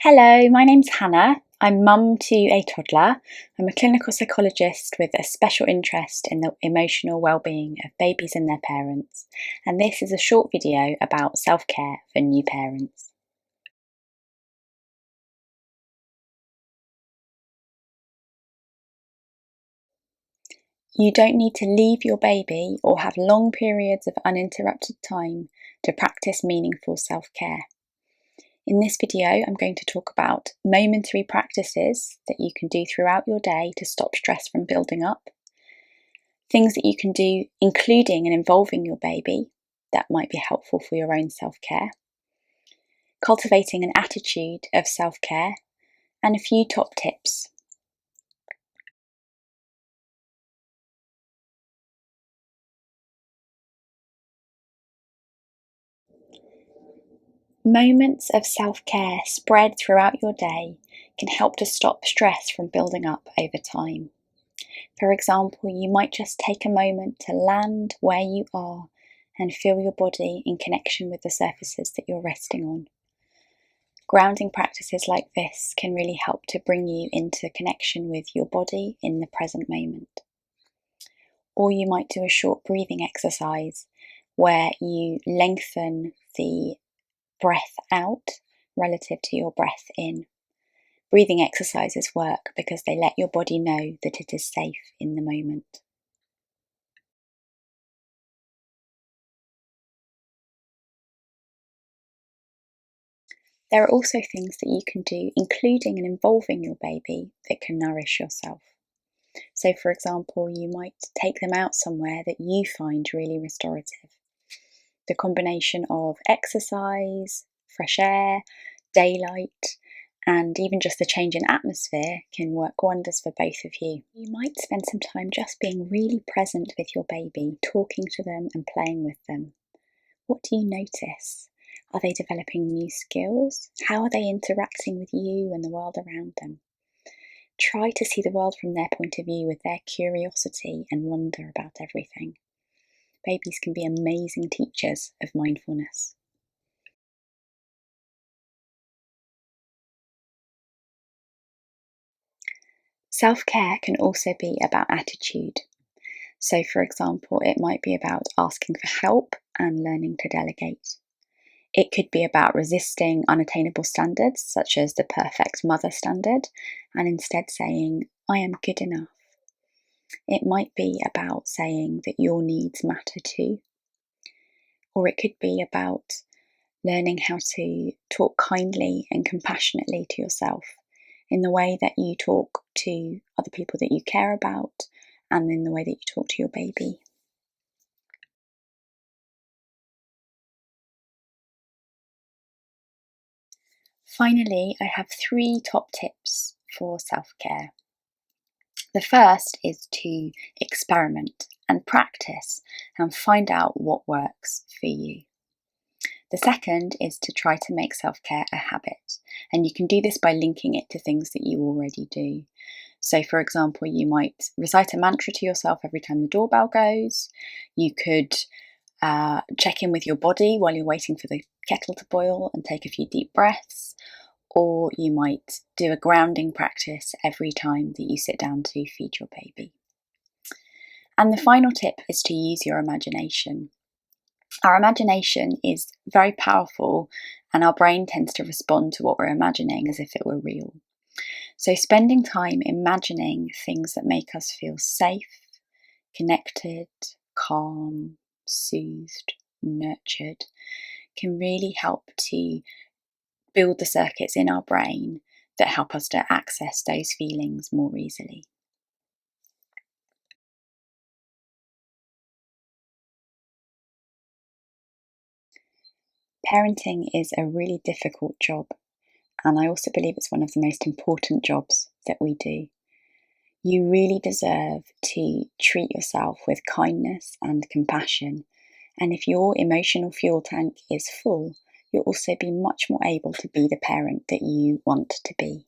Hello, my name's Hannah. I'm mum to a toddler. I'm a clinical psychologist with a special interest in the emotional well-being of babies and their parents, and this is a short video about self-care for new parents. You don't need to leave your baby or have long periods of uninterrupted time to practice meaningful self-care. In this video, I'm going to talk about momentary practices that you can do throughout your day to stop stress from building up, things that you can do including and involving your baby that might be helpful for your own self-care, cultivating an attitude of self-care, and a few top tips. Moments of self-care spread throughout your day can help to stop stress from building up over time. For example, you might just take a moment to land where you are and feel your body in connection with the surfaces that you're resting on. Grounding practices like this can really help to bring you into connection with your body in the present moment. Or you might do a short breathing exercise where you lengthen the breath out relative to your breath in. Breathing exercises work because they let your body know that it is safe in the moment. There are also things that you can do, including and involving your baby, that can nourish yourself. So, for example, you might take them out somewhere that you find really restorative. The combination of exercise, fresh air, daylight, and even just the change in atmosphere can work wonders for both of you. You might spend some time just being really present with your baby, talking to them and playing with them. What do you notice? Are they developing new skills? How are they interacting with you and the world around them? Try to see the world from their point of view with their curiosity and wonder about everything. Babies can be amazing teachers of mindfulness. Self-care can also be about attitude. So, for example, it might be about asking for help and learning to delegate. It could be about resisting unattainable standards, such as the perfect mother standard, and instead saying, I am good enough. It might be about saying that your needs matter too. Or it could be about learning how to talk kindly and compassionately to yourself in the way that you talk to other people that you care about and in the way that you talk to your baby. Finally, I have 3 top tips for self-care. The first is to experiment and practice and find out what works for you. The second is to try to make self-care a habit, and you can do this by linking it to things that you already do. So, for example, you might recite a mantra to yourself every time the doorbell goes. You could check in with your body while you're waiting for the kettle to boil and take a few deep breaths. Or you might do a grounding practice every time that you sit down to feed your baby. And the final tip is to use your imagination. Our imagination is very powerful, and our brain tends to respond to what we're imagining as if it were real. So spending time imagining things that make us feel safe, connected, calm, soothed, nurtured can really help to build the circuits in our brain that help us to access those feelings more easily. Parenting is a really difficult job, and I also believe it's one of the most important jobs that we do. You really deserve to treat yourself with kindness and compassion, and if your emotional fuel tank is full, you'll also be much more able to be the parent that you want to be.